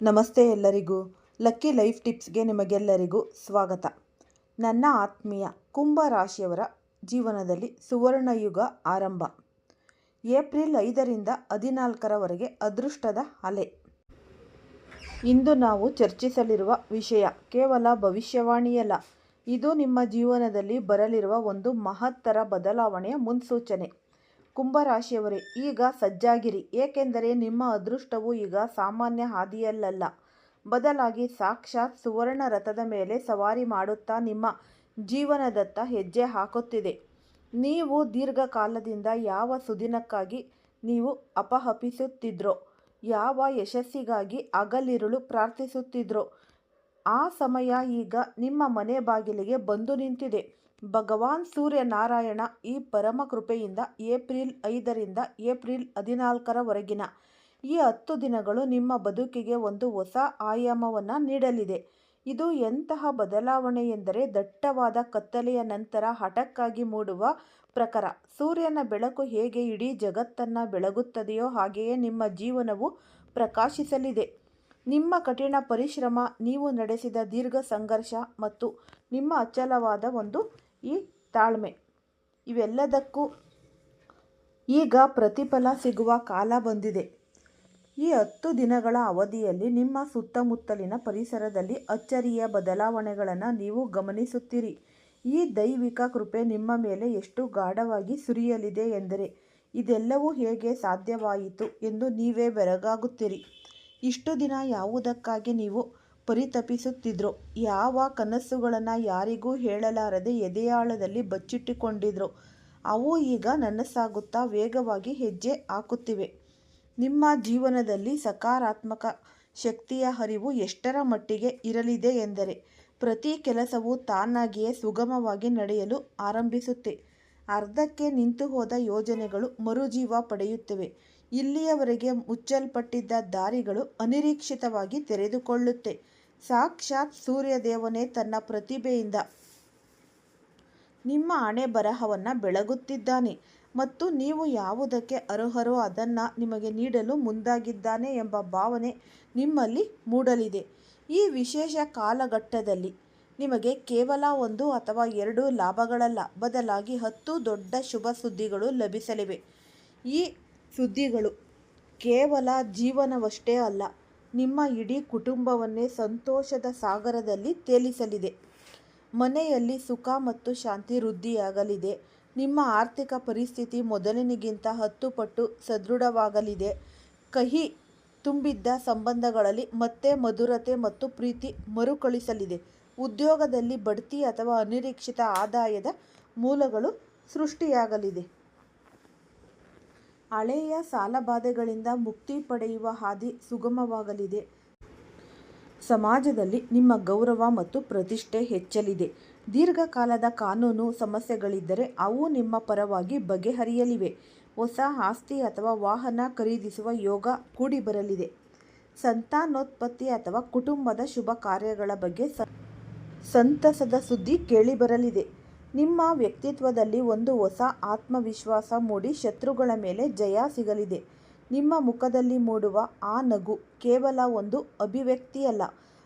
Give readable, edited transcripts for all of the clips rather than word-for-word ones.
ನಮಸ್ತೆ ಎಲ್ಲರಿಗೂ. Lucky life ಟಿಪ್ಸ್ಗೆ ನಿಮಗೆಲ್ಲರಿಗೂ ಸ್ವಾಗತ. ನನ್ನ ಆತ್ಮೀಯ ಕುಂಭ ರಾಶಿಯವರ ಜೀವನದಲ್ಲಿ ಸುವರ್ಣಯುಗ ಆರಂಭ. ಏಪ್ರಿಲ್ 5ರಿಂದ 14ರವರೆಗೆ ಅದೃಷ್ಟದ ಅಲೆ. ಇಂದು ನಾವು ಚರ್ಚಿಸಲಿರುವ ವಿಷಯ ಕೇವಲ ಭವಿಷ್ಯವಾಣಿಯಲ್ಲ, ಇದು ನಿಮ್ಮ ಜೀವನದಲ್ಲಿ ಬರಲಿರುವ ಒಂದು ಮಹತ್ತರ ಬದಲಾವಣೆಯ ಮುನ್ಸೂಚನೆ. ಕುಂಭರಾಶಿಯವರೇ, ಈಗ ಸಜ್ಜಾಗಿರಿ, ಏಕೆಂದರೆ ನಿಮ್ಮ ಅದೃಷ್ಟವು ಈಗ ಸಾಮಾನ್ಯ ಹಾದಿಯಲ್ಲ, ಬದಲಾಗಿ ಸಾಕ್ಷಾತ್ ಸುವರ್ಣ ರಥದ ಮೇಲೆ ಸವಾರಿ ಮಾಡುತ್ತಾ ನಿಮ್ಮ ಜೀವನದತ್ತ ಹೆಜ್ಜೆ ಹಾಕುತ್ತಿದೆ. ನೀವು ದೀರ್ಘಕಾಲದಿಂದ ಯಾವ ಸುದಿನಕ್ಕಾಗಿ ನೀವು ಹಪಹಪಿಸುತ್ತಿದ್ರೋ, ಯಾವ ಯಶಸ್ಸಿಗಾಗಿ ಹಗಲಿರುಳು ಪ್ರಾರ್ಥಿಸುತ್ತಿದ್ರೋ, ಆ ಸಮಯ ಈಗ ನಿಮ್ಮ ಮನೆ ಬಾಗಿಲಿಗೆ ಬಂದು ನಿಂತಿದೆ. ಭಗವಾನ್ ಸೂರ್ಯನಾರಾಯಣ ಈ ಪರಮ ಕೃಪೆಯಿಂದ ಏಪ್ರಿಲ್ 5ರಿಂದ ಏಪ್ರಿಲ್ 14ರವರೆಗಿನ ಈ 10 ದಿನಗಳು ನಿಮ್ಮ ಬದುಕಿಗೆ ಒಂದು ಹೊಸ ಆಯಾಮವನ್ನು ನೀಡಲಿದೆ. ಇದು ಎಂತಹ ಬದಲಾವಣೆ ಎಂದರೆ, ದಟ್ಟವಾದ ಕತ್ತಲೆಯ ನಂತರ ಹಠಕ್ಕಾಗಿ ಮೂಡುವ ಪ್ರಖರ ಸೂರ್ಯನ ಬೆಳಕು ಹೇಗೆ ಇಡೀ ಜಗತ್ತನ್ನು ಬೆಳಗುತ್ತದೆಯೋ ಹಾಗೆಯೇ ನಿಮ್ಮ ಜೀವನವು ಪ್ರಕಾಶಿಸಲಿದೆ. ನಿಮ್ಮ ಕಠಿಣ ಪರಿಶ್ರಮ, ನೀವು ನಡೆಸಿದ ದೀರ್ಘ ಸಂಘರ್ಷ ಮತ್ತು ನಿಮ್ಮ ಅಚಲವಾದ ಈ ತಾಳ್ಮೆ, ಇವೆಲ್ಲದಕ್ಕೂ ಈಗ ಪ್ರತಿಫಲ ಸಿಗುವ ಕಾಲ ಬಂದಿದೆ. ಈ 10 ದಿನಗಳ ಅವಧಿಯಲ್ಲಿ ನಿಮ್ಮ ಸುತ್ತಮುತ್ತಲಿನ ಪರಿಸರದಲ್ಲಿ ಅಚ್ಚರಿಯ ಬದಲಾವಣೆಗಳನ್ನು ನೀವು ಗಮನಿಸುತ್ತೀರಿ. ಈ ದೈವಿಕ ಕೃಪೆ ನಿಮ್ಮ ಮೇಲೆ ಎಷ್ಟು ಗಾಢವಾಗಿ ಸುರಿಯಲಿದೆ ಎಂದರೆ, ಇದೆಲ್ಲವೂ ಹೇಗೆ ಸಾಧ್ಯವಾಯಿತು ಎಂದು ನೀವೇ ಬೆರಗಾಗುತ್ತೀರಿ. ಇಷ್ಟು ದಿನ ಯಾವುದಕ್ಕಾಗಿ ನೀವು ಪರಿತಪಿಸುತ್ತಿದ್ರೋ, ಯಾವ ಕನಸುಗಳನ್ನು ಯಾರಿಗೂ ಹೇಳಲಾರದೆ ಎದೆಯಾಳದಲ್ಲಿ ಬಚ್ಚಿಟ್ಟುಕೊಂಡಿದ್ರೋ, ಅವು ಈಗ ನನಸಾಗುತ್ತಾ ವೇಗವಾಗಿ ಹೆಜ್ಜೆ ಹಾಕುತ್ತಿವೆ. ನಿಮ್ಮ ಜೀವನದಲ್ಲಿ ಸಕಾರಾತ್ಮಕ ಶಕ್ತಿಯ ಹರಿವು ಎಷ್ಟರ ಮಟ್ಟಿಗೆ ಇರಲಿದೆ ಎಂದರೆ, ಪ್ರತಿ ಕೆಲಸವೂ ತಾನಾಗಿಯೇ ಸುಗಮವಾಗಿ ನಡೆಯಲು ಆರಂಭಿಸುತ್ತೆ. ಅರ್ಧಕ್ಕೆ ನಿಂತುಹೋದ ಯೋಜನೆಗಳು ಮರುಜೀವ ಪಡೆಯುತ್ತವೆ. ಇಲ್ಲಿಯವರೆಗೆ ಮುಚ್ಚಲ್ಪಟ್ಟಿದ್ದ ದಾರಿಗಳು ಅನಿರೀಕ್ಷಿತವಾಗಿ ತೆರೆದುಕೊಳ್ಳುತ್ತೆ. ಸಾಕ್ಷಾತ್ ಸೂರ್ಯದೇವನೇ ತನ್ನ ಪ್ರತಿಭೆಯಿಂದ ನಿಮ್ಮ ಹಣೆ ಬರಹವನ್ನು ಬೆಳಗುತ್ತಿದ್ದಾನೆ ಮತ್ತು ನೀವು ಯಾವುದಕ್ಕೆ ಅರ್ಹರೋ ಅದನ್ನು ನಿಮಗೆ ನೀಡಲು ಮುಂದಾಗಿದ್ದಾನೆ ಎಂಬ ಭಾವನೆ ನಿಮ್ಮಲ್ಲಿ ಮೂಡಲಿದೆ. ಈ ವಿಶೇಷ ಕಾಲಘಟ್ಟದಲ್ಲಿ ನಿಮಗೆ ಕೇವಲ 1 ಅಥವಾ 2 ಲಾಭಗಳಲ್ಲ, ಬದಲಾಗಿ 10 ದೊಡ್ಡ ಶುಭ ಸುದ್ದಿಗಳು ಲಭಿಸಲಿವೆ. ಈ ಸುದ್ದಿಗಳು ಕೇವಲ ಜೀವನವಷ್ಟೇ ಅಲ್ಲ, ನಿಮ್ಮ ಇಡೀ ಕುಟುಂಬವನ್ನೇ ಸಂತೋಷದ ಸಾಗರದಲ್ಲಿ ತೇಲಿಸಲಿದೆ. ಮನೆಯಲ್ಲಿ ಸುಖ ಮತ್ತು ಶಾಂತಿ ವೃದ್ಧಿಯಾಗಲಿದೆ. ನಿಮ್ಮ ಆರ್ಥಿಕ ಪರಿಸ್ಥಿತಿ ಮೊದಲಿನಗಿಂತ 10 ಪಟ್ಟು ಸದೃಢವಾಗಲಿದೆ. ಕಹಿ ತುಂಬಿದ್ದ ಸಂಬಂಧಗಳಲ್ಲಿ ಮತ್ತೆ ಮಧುರತೆ ಮತ್ತು ಪ್ರೀತಿ ಮರುಕಳಿಸಲಿದೆ. ಉದ್ಯೋಗದಲ್ಲಿ ಬಡ್ತಿ ಅಥವಾ ಅನಿರೀಕ್ಷಿತ ಆದಾಯದ ಮೂಲಗಳು ಸೃಷ್ಟಿಯಾಗಲಿದೆ. ಹಳೆಯ ಸಾಲಬಾಧೆಗಳಿಂದ ಮುಕ್ತಿ ಪಡೆಯುವ ಹಾದಿ ಸುಗಮವಾಗಲಿದೆ. ಸಮಾಜದಲ್ಲಿ ನಿಮ್ಮ ಗೌರವ ಮತ್ತು ಪ್ರತಿಷ್ಠೆ ಹೆಚ್ಚಲಿದೆ. ದೀರ್ಘಕಾಲದ ಕಾನೂನು ಸಮಸ್ಯೆಗಳಿದ್ದರೆ ಅವು ನಿಮ್ಮ ಪರವಾಗಿ ಬಗೆಹರಿಯಲಿವೆ. ಹೊಸ ಆಸ್ತಿ ಅಥವಾ ವಾಹನ ಖರೀದಿಸುವ ಯೋಗ ಕೂಡಿ ಬರಲಿದೆ. ಸಂತಾನೋತ್ಪತ್ತಿ ಅಥವಾ ಕುಟುಂಬದ ಶುಭ ಕಾರ್ಯಗಳ ಬಗ್ಗೆ ಸಂತಸದ ಸುದ್ದಿ ಕೇಳಿಬರಲಿದೆ. ನಿಮ್ಮ ವ್ಯಕ್ತಿತ್ವದಲ್ಲಿ ಒಂದು ಹೊಸ ಆತ್ಮವಿಶ್ವಾಸ ಮೂಡಿ ಶತ್ರುಗಳ ಮೇಲೆ ಜಯ ಸಿಗಲಿದೆ. ನಿಮ್ಮ ಮುಖದಲ್ಲಿ ಮೂಡುವ ಆ ನಗು ಕೇವಲ ಒಂದು ಅಭಿವ್ಯಕ್ತಿಯಲ್ಲ,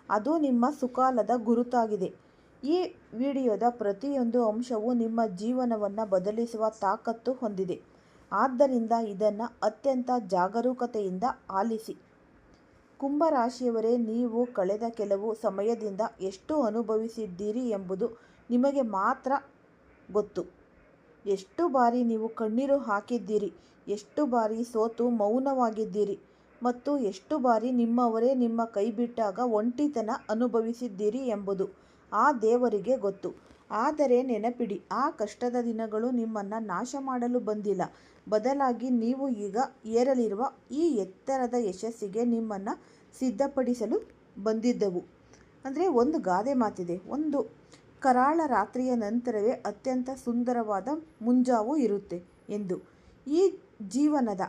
ಅದು ನಿಮ್ಮ ಸುಕಾಲದ ಗುರುತಾಗಿದೆ. ಈ ವಿಡಿಯೋದ ಪ್ರತಿಯೊಂದು ಅಂಶವೂ ನಿಮ್ಮ ಜೀವನವನ್ನು ಬದಲಿಸುವ ತಾಕತ್ತು ಹೊಂದಿದೆ. ಆದ್ದರಿಂದ ಇದನ್ನು ಅತ್ಯಂತ ಜಾಗರೂಕತೆಯಿಂದ ಆಲಿಸಿ. ಕುಂಭರಾಶಿಯವರೇ, ನೀವು ಕಳೆದ ಕೆಲವು ಸಮಯದಿಂದ ಎಷ್ಟು ಅನುಭವಿಸಿದ್ದೀರಿ ಎಂಬುದು ನಿಮಗೆ ಮಾತ್ರ ಗೊತ್ತು. ಎಷ್ಟು ಬಾರಿ ನೀವು ಕಣ್ಣೀರು ಹಾಕಿದ್ದೀರಿ, ಎಷ್ಟು ಬಾರಿ ಸೋತು ಮೌನವಾಗಿದ್ದೀರಿ ಮತ್ತು ಎಷ್ಟು ಬಾರಿ ನಿಮ್ಮವರೇ ನಿಮ್ಮ ಕೈಬಿಟ್ಟಾಗ ಒಂಟಿತನ ಅನುಭವಿಸಿದ್ದೀರಿ ಎಂಬುದು ಆ ದೇವರಿಗೆ ಗೊತ್ತು. ಆದರೆ ನೆನಪಿಡಿ, ಆ ಕಷ್ಟದ ದಿನಗಳು ನಿಮ್ಮನ್ನು ನಾಶ ಮಾಡಲು ಬಂದಿಲ್ಲ, ಬದಲಾಗಿ ನೀವು ಈಗ ಏರಲಿರುವ ಈ ಎತ್ತರದ ಯಶಸ್ಸಿಗೆ ನಿಮ್ಮನ್ನು ಸಿದ್ಧಪಡಿಸಲು ಬಂದಿದ್ದವು. ಒಂದು ಗಾದೆ ಮಾತಿದೆ, ಒಂದು ಕರಾಳ ರಾತ್ರಿಯ ನಂತರವೇ ಅತ್ಯಂತ ಸುಂದರವಾದ ಮುಂಜಾವು ಇರುತ್ತೆ ಎಂದು. ಈ ಜೀವನದ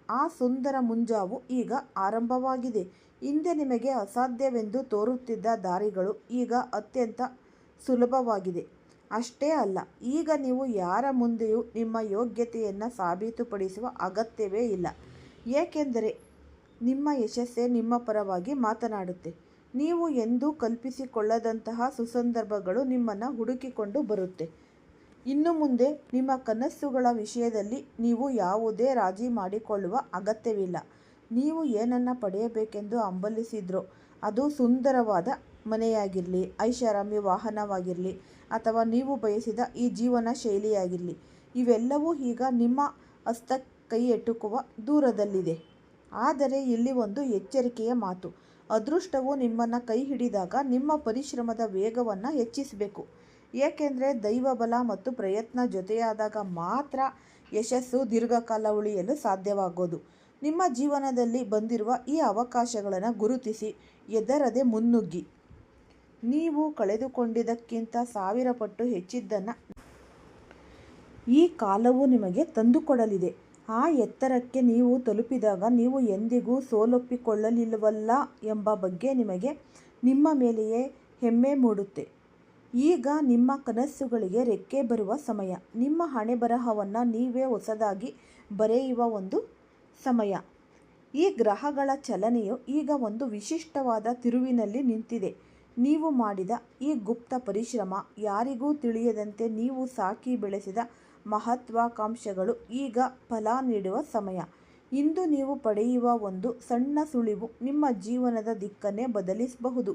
ಆ ಸುಂದರ ಮುಂಜಾವು ಈಗ ಆರಂಭವಾಗಿದೆ. ಹಿಂದೆ ನಿಮಗೆ ಅಸಾಧ್ಯವೆಂದು ತೋರುತ್ತಿದ್ದ ದಾರಿಗಳು ಈಗ ಅತ್ಯಂತ ಸುಲಭವಾಗಿದೆ. ಅಷ್ಟೇ ಅಲ್ಲ, ಈಗ ನೀವು ಯಾರ ಮುಂದೆಯೂ ನಿಮ್ಮ ಯೋಗ್ಯತೆಯನ್ನು ಸಾಬೀತುಪಡಿಸುವ ಅಗತ್ಯವೇ ಇಲ್ಲ. ಏಕೆಂದರೆ ನಿಮ್ಮ ಯಶಸ್ಸೇ ನಿಮ್ಮ ಪರವಾಗಿ ಮಾತನಾಡುತ್ತೆ. ನೀವು ಎಂದೂ ಕಲ್ಪಿಸಿಕೊಳ್ಳದಂತಹ ಸುಸಂದರ್ಭಗಳು ನಿಮ್ಮನ್ನು ಹುಡುಕಿಕೊಂಡು ಬರುತ್ತೆ. ಇನ್ನು ಮುಂದೆ ನಿಮ್ಮ ಕನಸುಗಳ ವಿಷಯದಲ್ಲಿ ನೀವು ಯಾವುದೇ ರಾಜಿ ಮಾಡಿಕೊಳ್ಳುವ ಅಗತ್ಯವಿಲ್ಲ. ನೀವು ಏನನ್ನು ಪಡೆಯಬೇಕೆಂದು ಹಂಬಲಿಸಿದ್ರೋ ಅದು ಸುಂದರವಾದ ಮನೆಯಾಗಿರಲಿ, ಐಷಾರಾಮಿ ವಾಹನವಾಗಿರಲಿ, ಅಥವಾ ನೀವು ಬಯಸಿದ ಈ ಜೀವನ ಶೈಲಿಯಾಗಿರಲಿ, ಇವೆಲ್ಲವೂ ಈಗ ನಿಮ್ಮ ಹಸ್ತ ಕೈ ಎಟುಕುವ ದೂರದಲ್ಲಿದೆ. ಆದರೆ ಇಲ್ಲಿ ಒಂದು ಎಚ್ಚರಿಕೆಯ ಮಾತು. ಅದೃಷ್ಟವು ನಿಮ್ಮನ್ನು ಕೈ ಹಿಡಿದಾಗ ನಿಮ್ಮ ಪರಿಶ್ರಮದ ವೇಗವನ್ನು ಹೆಚ್ಚಿಸಬೇಕು. ಏಕೆಂದರೆ ದೈವಬಲ ಮತ್ತು ಪ್ರಯತ್ನ ಜೊತೆಯಾದಾಗ ಮಾತ್ರ ಯಶಸ್ಸು ದೀರ್ಘಕಾಲ ಉಳಿಯಲು ಸಾಧ್ಯವಾಗೋದು. ನಿಮ್ಮ ಜೀವನದಲ್ಲಿ ಬಂದಿರುವ ಈ ಅವಕಾಶಗಳನ್ನು ಗುರುತಿಸಿ ಹೆದರದೆ ಮುನ್ನುಗ್ಗಿ. ನೀವು ಕಳೆದುಕೊಂಡಿದ್ದಕ್ಕಿಂತ 1000 ಪಟ್ಟು ಹೆಚ್ಚಿದ್ದನ್ನು ಈ ಕಾಲವು ನಿಮಗೆ ತಂದುಕೊಡಲಿದೆ. ಆ ಎತ್ತರಕ್ಕೆ ನೀವು ತಲುಪಿದಾಗ ನೀವು ಎಂದಿಗೂ ಸೋಲೊಪ್ಪಿಕೊಳ್ಳಲಿಲ್ಲವಲ್ಲ ಎಂಬ ಬಗ್ಗೆ ನಿಮಗೆ ನಿಮ್ಮ ಮೇಲೆಯೇ ಹೆಮ್ಮೆ ಮೂಡುತ್ತೆ. ಈಗ ನಿಮ್ಮ ಕನಸುಗಳಿಗೆ ರೆಕ್ಕೆ ಬರುವ ಸಮಯ. ನಿಮ್ಮ ಹಣೆಬರಹವನ್ನು ನೀವೇ ಹೊಸದಾಗಿ ಬರೆಯುವ ಒಂದು ಸಮಯ. ಈ ಗ್ರಹಗಳ ಚಲನೆಯು ಈಗ ಒಂದು ವಿಶಿಷ್ಟವಾದ ತಿರುವಿನಲ್ಲಿ ನಿಂತಿದೆ. ನೀವು ಮಾಡಿದ ಈ ಗುಪ್ತ ಪರಿಶ್ರಮ, ಯಾರಿಗೂ ತಿಳಿಯದಂತೆ ನೀವು ಸಾಕಿ ಬೆಳೆಸಿದ ಮಹತ್ವಾಕಾಂಕ್ಷೆಗಳು ಈಗ ಫಲ ನೀಡುವ ಸಮಯ. ಇಂದು ನೀವು ಪಡೆಯುವ ಒಂದು ಸಣ್ಣ ಸುಳಿವು ನಿಮ್ಮ ಜೀವನದ ದಿಕ್ಕನ್ನೇ ಬದಲಿಸಬಹುದು.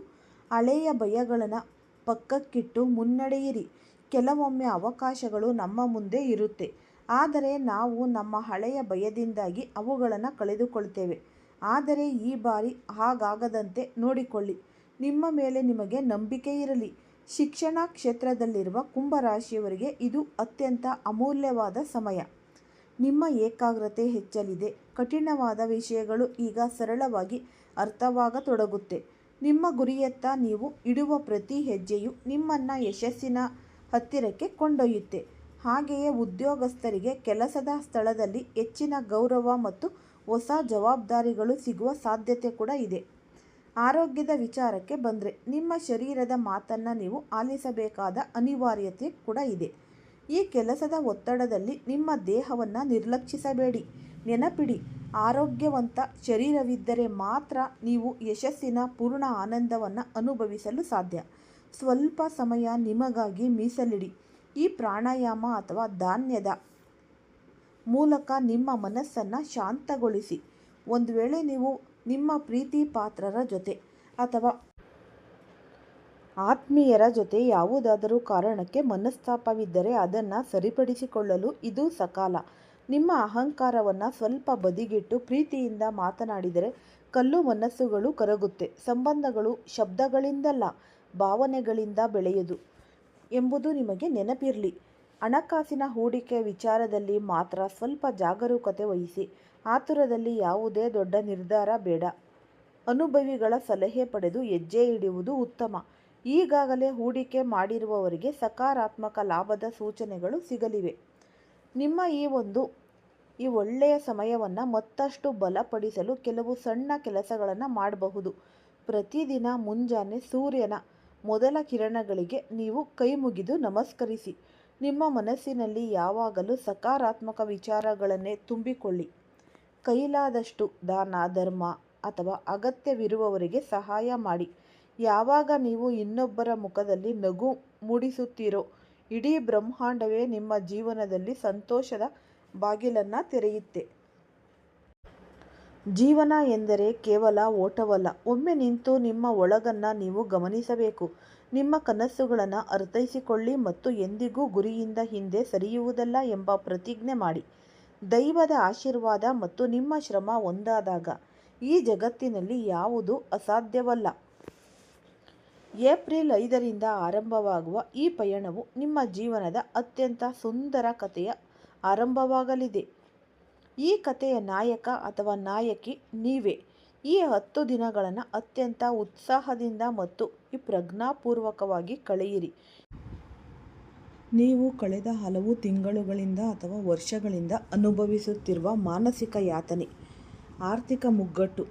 ಹಳೆಯ ಭಯಗಳನ್ನು ಪಕ್ಕಕ್ಕಿಟ್ಟು ಮುನ್ನಡೆಯಿರಿ. ಕೆಲವೊಮ್ಮೆ ಅವಕಾಶಗಳು ನಮ್ಮ ಮುಂದೆ ಇರುತ್ತೆ, ಆದರೆ ನಾವು ನಮ್ಮ ಹಳೆಯ ಭಯದಿಂದಾಗಿ ಅವುಗಳನ್ನು ಕಳೆದುಕೊಳ್ತೇವೆ. ಆದರೆ ಈ ಬಾರಿ ಹಾಗಾಗದಂತೆ ನೋಡಿಕೊಳ್ಳಿ. ನಿಮ್ಮ ಮೇಲೆ ನಿಮಗೆ ನಂಬಿಕೆ ಇರಲಿ. ಶಿಕ್ಷಣ ಕ್ಷೇತ್ರದಲ್ಲಿರುವ ಕುಂಭರಾಶಿಯವರಿಗೆ ಇದು ಅತ್ಯಂತ ಅಮೂಲ್ಯವಾದ ಸಮಯ. ನಿಮ್ಮ ಏಕಾಗ್ರತೆ ಹೆಚ್ಚಲಿದೆ. ಕಠಿಣವಾದ ವಿಷಯಗಳು ಈಗ ಸರಳವಾಗಿ ಅರ್ಥವಾಗತೊಡಗುತ್ತೆ. ನಿಮ್ಮ ಗುರಿಯತ್ತ ನೀವು ಇಡುವ ಪ್ರತಿ ಹೆಜ್ಜೆಯು ನಿಮ್ಮನ್ನು ಯಶಸ್ಸಿನ ಹತ್ತಿರಕ್ಕೆ ಕೊಂಡೊಯ್ಯುತ್ತೆ. ಹಾಗೆಯೇ ಉದ್ಯೋಗಸ್ಥರಿಗೆ ಕೆಲಸದ ಸ್ಥಳದಲ್ಲಿ ಹೆಚ್ಚಿನ ಗೌರವ ಮತ್ತು ಹೊಸ ಜವಾಬ್ದಾರಿಗಳು ಸಿಗುವ ಸಾಧ್ಯತೆ ಕೂಡ ಇದೆ. ಆರೋಗ್ಯದ ವಿಚಾರಕ್ಕೆ ಬಂದರೆ ನಿಮ್ಮ ಶರೀರದ ಮಾತನ್ನು ನೀವು ಆಲಿಸಬೇಕಾದ ಅನಿವಾರ್ಯತೆ ಕೂಡ ಇದೆ. ಈ ಕೆಲಸದ ಒತ್ತಡದಲ್ಲಿ ನಿಮ್ಮ ದೇಹವನ್ನು ನಿರ್ಲಕ್ಷಿಸಬೇಡಿ. ನೆನಪಿಡಿ, ಆರೋಗ್ಯವಂತ ಶರೀರವಿದ್ದರೆ ಮಾತ್ರ ನೀವು ಯಶಸ್ಸಿನ ಪೂರ್ಣ ಆನಂದವನ್ನು ಅನುಭವಿಸಲು ಸಾಧ್ಯ. ಸ್ವಲ್ಪ ಸಮಯ ನಿಮಗಾಗಿ ಮೀಸಲಿಡಿ. ಈ ಪ್ರಾಣಾಯಾಮ ಅಥವಾ ಧ್ಯಾನದ ಮೂಲಕ ನಿಮ್ಮ ಮನಸ್ಸನ್ನು ಶಾಂತಗೊಳಿಸಿ. ಒಂದು ವೇಳೆ ನೀವು ನಿಮ್ಮ ಪ್ರೀತಿ ಪಾತ್ರರ ಜೊತೆ ಅಥವಾ ಆತ್ಮೀಯರ ಜೊತೆ ಯಾವುದಾದರೂ ಕಾರಣಕ್ಕೆ ಮನಸ್ತಾಪವಿದ್ದರೆ ಅದನ್ನು ಸರಿಪಡಿಸಿಕೊಳ್ಳಲು ಇದು ಸಕಾಲ. ನಿಮ್ಮ ಅಹಂಕಾರವನ್ನು ಸ್ವಲ್ಪ ಬದಿಗಿಟ್ಟು ಪ್ರೀತಿಯಿಂದ ಮಾತನಾಡಿದರೆ ಕಲ್ಲು ಮನಸ್ಸುಗಳು ಕರಗುತ್ತೆ. ಸಂಬಂಧಗಳು ಶಬ್ದಗಳಿಂದಲ್ಲ, ಭಾವನೆಗಳಿಂದ ಬೆಳೆಯುವುದು ಎಂಬುದು ನಿಮಗೆ ನೆನಪಿರಲಿ. ಹಣಕಾಸಿನ ಹೂಡಿಕೆ ವಿಚಾರದಲ್ಲಿ ಮಾತ್ರ ಸ್ವಲ್ಪ ಜಾಗರೂಕತೆ ವಹಿಸಿ. ಆತುರದಲ್ಲಿ ಯಾವುದೇ ದೊಡ್ಡ ನಿರ್ಧಾರ ಬೇಡ. ಅನುಭವಿಗಳ ಸಲಹೆ ಪಡೆದು ಹೆಜ್ಜೆ ಇಡುವುದು ಉತ್ತಮ. ಈಗಾಗಲೇ ಹೂಡಿಕೆ ಮಾಡಿರುವವರಿಗೆ ಸಕಾರಾತ್ಮಕ ಲಾಭದ ಸೂಚನೆಗಳು ಸಿಗಲಿವೆ. ನಿಮ್ಮ ಈ ಒಳ್ಳೆಯ ಸಮಯವನ್ನು ಮತ್ತಷ್ಟು ಬಲಪಡಿಸಲು ಕೆಲವು ಸಣ್ಣ ಕೆಲಸಗಳನ್ನು ಮಾಡಬಹುದು. ಪ್ರತಿದಿನ ಮುಂಜಾನೆ ಸೂರ್ಯನ ಮೊದಲ ಕಿರಣಗಳಿಗೆ ನೀವು ಕೈ ಮುಗಿದು ನಮಸ್ಕರಿಸಿ. ನಿಮ್ಮ ಮನಸ್ಸಿನಲ್ಲಿ ಯಾವಾಗಲೂ ಸಕಾರಾತ್ಮಕ ವಿಚಾರಗಳನ್ನೇ ತುಂಬಿಕೊಳ್ಳಿ. ಕೈಲಾದಷ್ಟು ದಾನ ಧರ್ಮ ಅಥವಾ ಅಗತ್ಯವಿರುವವರಿಗೆ ಸಹಾಯ ಮಾಡಿ. ಯಾವಾಗ ನೀವು ಇನ್ನೊಬ್ಬರ ಮುಖದಲ್ಲಿ ನಗು ಮೂಡಿಸುತ್ತೀರೋ ಇಡೀ ಬ್ರಹ್ಮಾಂಡವೇ ನಿಮ್ಮ ಜೀವನದಲ್ಲಿ ಸಂತೋಷದ ಬಾಗಿಲನ್ನು ತೆರೆಯುತ್ತೆ. ಜೀವನ ಎಂದರೆ ಕೇವಲ ಓಟವಲ್ಲ. ಒಮ್ಮೆ ನಿಂತು ನಿಮ್ಮ ಒಳಗನ್ನು ನೀವು ಗಮನಿಸಬೇಕು. ನಿಮ್ಮ ಕನಸುಗಳನ್ನು ಅರ್ಥೈಸಿಕೊಳ್ಳಿ ಮತ್ತು ಎಂದಿಗೂ ಗುರಿಯಿಂದ ಹಿಂದೆ ಸರಿಯುವುದಲ್ಲ ಎಂಬ ಪ್ರತಿಜ್ಞೆ ಮಾಡಿ. ದೈವದ ಆಶೀರ್ವಾದ ಮತ್ತು ನಿಮ್ಮ ಶ್ರಮ ಒಂದಾದಾಗ ಈ ಜಗತ್ತಿನಲ್ಲಿ ಯಾವುದೂ ಅಸಾಧ್ಯವಲ್ಲ. ಏಪ್ರಿಲ್ 5ರಿಂದ ಆರಂಭವಾಗುವ ಈ ಪಯಣವು ನಿಮ್ಮ ಜೀವನದ ಅತ್ಯಂತ ಸುಂದರ ಕಥೆಯ ಆರಂಭವಾಗಲಿದೆ. ಈ ಕಥೆಯ ನಾಯಕ ಅಥವಾ ನಾಯಕಿ ನೀವೇ. ಈ 10 ದಿನಗಳನ್ನು ಅತ್ಯಂತ ಉತ್ಸಾಹದಿಂದ ಮತ್ತು ಪ್ರಜ್ಞಾಪೂರ್ವಕವಾಗಿ ಕಳೆಯಿರಿ. ನೀವು ಕಳೆದ ಹಲವು ತಿಂಗಳುಗಳಿಂದ ಅಥವಾ ವರ್ಷಗಳಿಂದ ಅನುಭವಿಸುತ್ತಿರುವ ಮಾನಸಿಕ ಯಾತನೆ, ಆರ್ಥಿಕ ಮುಗ್ಗಟ್ಟು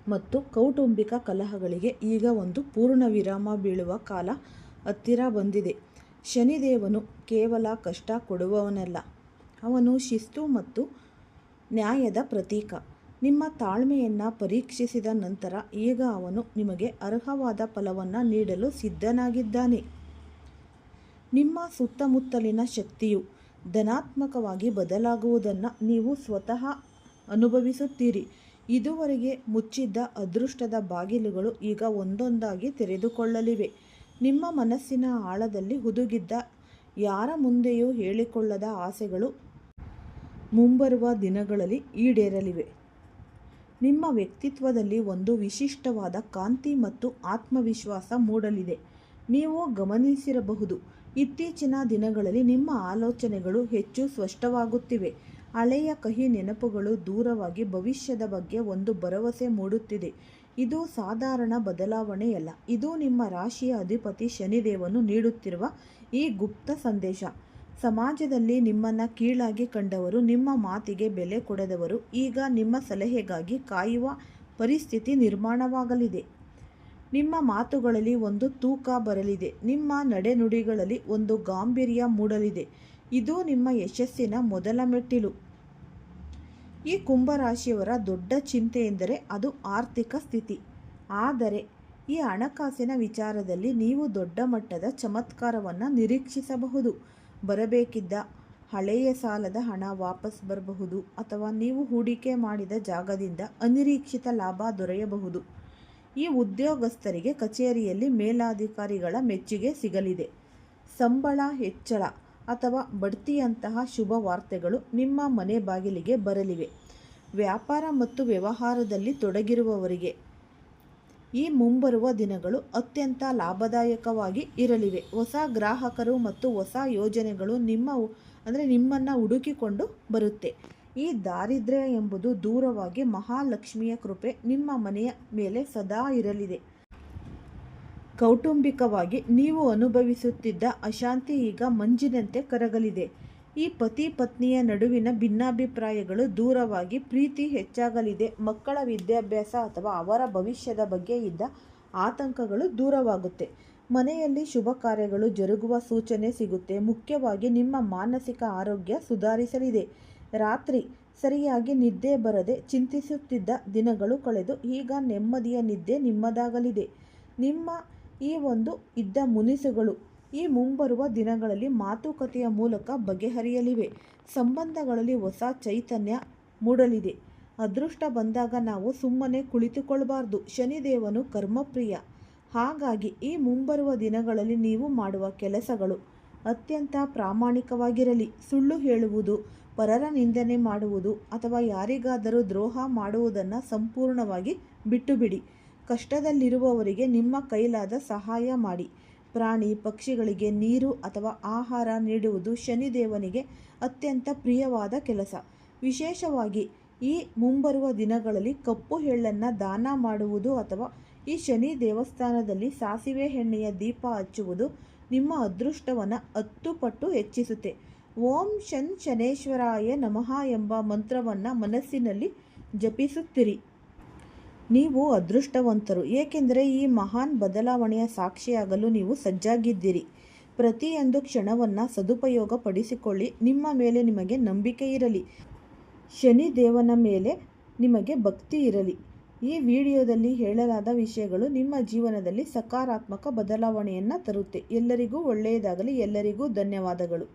ಮತ್ತು ಕೌಟುಂಬಿಕ ಕಲಹಗಳಿಗೆ ಈಗ ಒಂದು ಪೂರ್ಣ ವಿರಾಮ ಬೀಳುವ ಕಾಲ ಹತ್ತಿರ ಬಂದಿದೆ. ಶನಿದೇವನು ಕೇವಲ ಕಷ್ಟ ಕೊಡುವವನಲ್ಲ, ಅವನು ಶಿಸ್ತು ಮತ್ತು ನ್ಯಾಯದ ಪ್ರತೀಕ. ನಿಮ್ಮ ತಾಳ್ಮೆಯನ್ನು ಪರೀಕ್ಷಿಸಿದ ನಂತರ ಈಗ ಅವನು ನಿಮಗೆ ಅರ್ಹವಾದ ಫಲವನ್ನು ನೀಡಲು ಸಿದ್ಧನಾಗಿದ್ದಾನೆ. ನಿಮ್ಮ ಸುತ್ತಮುತ್ತಲಿನ ಶಕ್ತಿಯು ಧನಾತ್ಮಕವಾಗಿ ಬದಲಾಗುವುದನ್ನು ನೀವು ಸ್ವತಃ ಅನುಭವಿಸುತ್ತೀರಿ. ಇದುವರೆಗೆ ಮುಚ್ಚಿದ್ದ ಅದೃಷ್ಟದ ಬಾಗಿಲುಗಳು ಈಗ ಒಂದೊಂದಾಗಿ ತೆರೆದುಕೊಳ್ಳಲಿವೆ. ನಿಮ್ಮ ಮನಸ್ಸಿನ ಆಳದಲ್ಲಿ ಹುದುಗಿದ್ದ ಯಾರ ಮುಂದೆಯೂ ಹೇಳಿಕೊಳ್ಳದ ಆಸೆಗಳು ಮುಂಬರುವ ದಿನಗಳಲ್ಲಿ ಈಡೇರಲಿವೆ. ನಿಮ್ಮ ವ್ಯಕ್ತಿತ್ವದಲ್ಲಿ ಒಂದು ವಿಶಿಷ್ಟವಾದ ಕಾಂತಿ ಮತ್ತು ಆತ್ಮವಿಶ್ವಾಸ ಮೂಡಲಿದೆ. ನೀವು ಗಮನಿಸಿರಬಹುದು, ಇತ್ತೀಚಿನ ದಿನಗಳಲ್ಲಿ ನಿಮ್ಮ ಆಲೋಚನೆಗಳು ಹೆಚ್ಚು ಸ್ಪಷ್ಟವಾಗುತ್ತಿವೆ. ಹಳೆಯ ಕಹಿ ನೆನಪುಗಳು ದೂರವಾಗಿ ಭವಿಷ್ಯದ ಬಗ್ಗೆ ಒಂದು ಭರವಸೆ ಮೂಡುತ್ತಿದೆ. ಇದು ಸಾಧಾರಣ ಬದಲಾವಣೆಯಲ್ಲ, ಇದು ನಿಮ್ಮ ರಾಶಿಯ ಅಧಿಪತಿ ಶನಿದೇವನು ನೀಡುತ್ತಿರುವ ಈ ಗುಪ್ತ ಸಂದೇಶ. ಸಮಾಜದಲ್ಲಿ ನಿಮ್ಮನ್ನು ಕೀಳಾಗಿ ಕಂಡವರು, ನಿಮ್ಮ ಮಾತಿಗೆ ಬೆಲೆ ಕೊಡದವರು ಈಗ ನಿಮ್ಮ ಸಲಹೆಗಾಗಿ ಕಾಯುವ ಪರಿಸ್ಥಿತಿ ನಿರ್ಮಾಣವಾಗಲಿದೆ. ನಿಮ್ಮ ಮಾತುಗಳಲ್ಲಿ ಒಂದು ತೂಕ ಬರಲಿದೆ. ನಿಮ್ಮ ನಡೆನುಡಿಗಳಲ್ಲಿ ಒಂದು ಗಾಂಭೀರ್ಯ ಮೂಡಲಿದೆ. ಇದು ನಿಮ್ಮ ಯಶಸ್ಸಿನ ಮೊದಲ ಮೆಟ್ಟಿಲು. ಈ ಕುಂಭರಾಶಿಯವರ ದೊಡ್ಡ ಚಿಂತೆ ಎಂದರೆ ಅದು ಆರ್ಥಿಕ ಸ್ಥಿತಿ. ಆದರೆ ಈ ಹಣಕಾಸಿನ ವಿಚಾರದಲ್ಲಿ ನೀವು ದೊಡ್ಡ ಮಟ್ಟದ ಚಮತ್ಕಾರವನ್ನು ನಿರೀಕ್ಷಿಸಬಹುದು. ಬರಬೇಕಿದ್ದ ಹಳೆಯ ಸಾಲದ ಹಣ ವಾಪಸ್ ಬರಬಹುದು, ಅಥವಾ ನೀವು ಹೂಡಿಕೆ ಮಾಡಿದ ಜಾಗದಿಂದ ಅನಿರೀಕ್ಷಿತ ಲಾಭ ದೊರೆಯಬಹುದು. ಈ ಉದ್ಯೋಗಸ್ಥರಿಗೆ ಕಚೇರಿಯಲ್ಲಿ ಮೇಲಾಧಿಕಾರಿಗಳ ಮೆಚ್ಚುಗೆ ಸಿಗಲಿದೆ. ಸಂಬಳ ಹೆಚ್ಚಳ ಅಥವಾ ಬಡ್ತಿಯಂತಹ ಶುಭ ವಾರ್ತೆಗಳು ನಿಮ್ಮ ಮನೆ ಬಾಗಿಲಿಗೆ ಬರಲಿವೆ. ವ್ಯಾಪಾರ ಮತ್ತು ವ್ಯವಹಾರದಲ್ಲಿ ತೊಡಗಿರುವವರಿಗೆ ಈ ಮುಂಬರುವ ದಿನಗಳು ಅತ್ಯಂತ ಲಾಭದಾಯಕವಾಗಿ ಇರಲಿವೆ. ಹೊಸ ಗ್ರಾಹಕರು ಮತ್ತು ಹೊಸ ಯೋಜನೆಗಳು ನಿಮ್ಮನ್ನು ಹುಡುಕಿಕೊಂಡು ಬರುತ್ತೆ. ಈ ದಾರಿದ್ರ್ಯ ಎಂಬುದು ದೂರವಾಗಿ ಮಹಾಲಕ್ಷ್ಮಿಯ ಕೃಪೆ ನಿಮ್ಮ ಮನೆಯ ಮೇಲೆ ಸದಾ ಇರಲಿದೆ. ಕೌಟುಂಬಿಕವಾಗಿ ನೀವು ಅನುಭವಿಸುತ್ತಿದ್ದ ಅಶಾಂತಿ ಈಗ ಮಂಜಿನಂತೆ ಕರಗಲಿದೆ. ಈ ಪತಿ ಪತ್ನಿಯ ನಡುವಿನ ಭಿನ್ನಾಭಿಪ್ರಾಯಗಳು ದೂರವಾಗಿ ಪ್ರೀತಿ ಹೆಚ್ಚಾಗಲಿದೆ. ಮಕ್ಕಳ ವಿದ್ಯಾಭ್ಯಾಸ ಅಥವಾ ಅವರ ಭವಿಷ್ಯದ ಬಗ್ಗೆ ಇದ್ದ ಆತಂಕಗಳು ದೂರವಾಗುತ್ತೆ. ಮನೆಯಲ್ಲಿ ಶುಭ ಕಾರ್ಯಗಳು ಜರುಗುವ ಸೂಚನೆ ಸಿಗುತ್ತೆ. ಮುಖ್ಯವಾಗಿ ನಿಮ್ಮ ಮಾನಸಿಕ ಆರೋಗ್ಯ ಸುಧಾರಿಸಲಿದೆ. ರಾತ್ರಿ ಸರಿಯಾಗಿ ನಿದ್ದೆ ಬರದೆ ಚಿಂತಿಸುತ್ತಿದ್ದ ದಿನಗಳು ಕಳೆದು ಈಗ ನೆಮ್ಮದಿಯ ನಿದ್ದೆ ನಿಮ್ಮದಾಗಲಿದೆ. ನಿಮ್ಮ ಇದ್ದ ಮುನಿಸುಗಳು ಈ ಮುಂಬರುವ ದಿನಗಳಲ್ಲಿ ಮಾತುಕತೆಯ ಮೂಲಕ ಬಗೆಹರಿಯಲಿವೆ. ಸಂಬಂಧಗಳಲ್ಲಿ ಹೊಸ ಚೈತನ್ಯ ಮೂಡಲಿದೆ. ಅದೃಷ್ಟ ಬಂದಾಗ ನಾವು ಸುಮ್ಮನೆ ಕುಳಿತುಕೊಳ್ಳಬಾರ್ದು. ಶನಿದೇವನು ಕರ್ಮಪ್ರಿಯ. ಹಾಗಾಗಿ ಈ ಮುಂಬರುವ ದಿನಗಳಲ್ಲಿ ನೀವು ಮಾಡುವ ಕೆಲಸಗಳು ಅತ್ಯಂತ ಪ್ರಾಮಾಣಿಕವಾಗಿರಲಿ. ಸುಳ್ಳು ಹೇಳುವುದು, ಪರರ ನಿಂದನೆ ಮಾಡುವುದು ಅಥವಾ ಯಾರಿಗಾದರೂ ದ್ರೋಹ ಮಾಡುವುದನ್ನು ಸಂಪೂರ್ಣವಾಗಿ ಬಿಟ್ಟುಬಿಡಿ. ಕಷ್ಟದಲ್ಲಿರುವವರಿಗೆ ನಿಮ್ಮ ಕೈಲಾದ ಸಹಾಯ ಮಾಡಿ. ಪ್ರಾಣಿ ಪಕ್ಷಿಗಳಿಗೆ ನೀರು ಅಥವಾ ಆಹಾರ ನೀಡುವುದು ಶನಿದೇವನಿಗೆ ಅತ್ಯಂತ ಪ್ರಿಯವಾದ ಕೆಲಸ. ವಿಶೇಷವಾಗಿ ಈ ಮುಂಬರುವ ದಿನಗಳಲ್ಲಿ ಕಪ್ಪು ಎಳ್ಳನ್ನು ದಾನ ಮಾಡುವುದು ಅಥವಾ ಈ ಶನಿ ದೇವಸ್ಥಾನದಲ್ಲಿ ಸಾಸಿವೆ ಎಣ್ಣೆಯ ದೀಪ ಹಚ್ಚುವುದು ನಿಮ್ಮ ಅದೃಷ್ಟವನ್ನು 10 ಪಟ್ಟು ಹೆಚ್ಚಿಸುತ್ತೆ. ಓಂ ಶನೇಶ್ವರಾಯ ನಮಃ ಎಂಬ ಮಂತ್ರವನ್ನು ಮನಸ್ಸಿನಲ್ಲಿ ಜಪಿಸುತ್ತಿರಿ. ನೀವು ಅದೃಷ್ಟವಂತರು, ಏಕೆಂದರೆ ಈ ಮಹಾನ್ ಬದಲಾವಣೆಯ ಸಾಕ್ಷಿಯಾಗಲು ನೀವು ಸಜ್ಜಾಗಿದ್ದೀರಿ. ಪ್ರತಿಯೊಂದು ಕ್ಷಣವನ್ನು ಸದುಪಯೋಗ ಪಡಿಸಿಕೊಳ್ಳಿ. ನಿಮ್ಮ ಮೇಲೆ ನಿಮಗೆ ನಂಬಿಕೆ ಇರಲಿ. ಶನಿದೇವನ ಮೇಲೆ ನಿಮಗೆ ಭಕ್ತಿ ಇರಲಿ. ಈ ವಿಡಿಯೋದಲ್ಲಿ ಹೇಳಲಾದ ವಿಷಯಗಳು ನಿಮ್ಮ ಜೀವನದಲ್ಲಿ ಸಕಾರಾತ್ಮಕ ಬದಲಾವಣೆಯನ್ನು ತರುತ್ತೆ. ಎಲ್ಲರಿಗೂ ಒಳ್ಳೆಯದಾಗಲಿ. ಎಲ್ಲರಿಗೂ ಧನ್ಯವಾದಗಳು.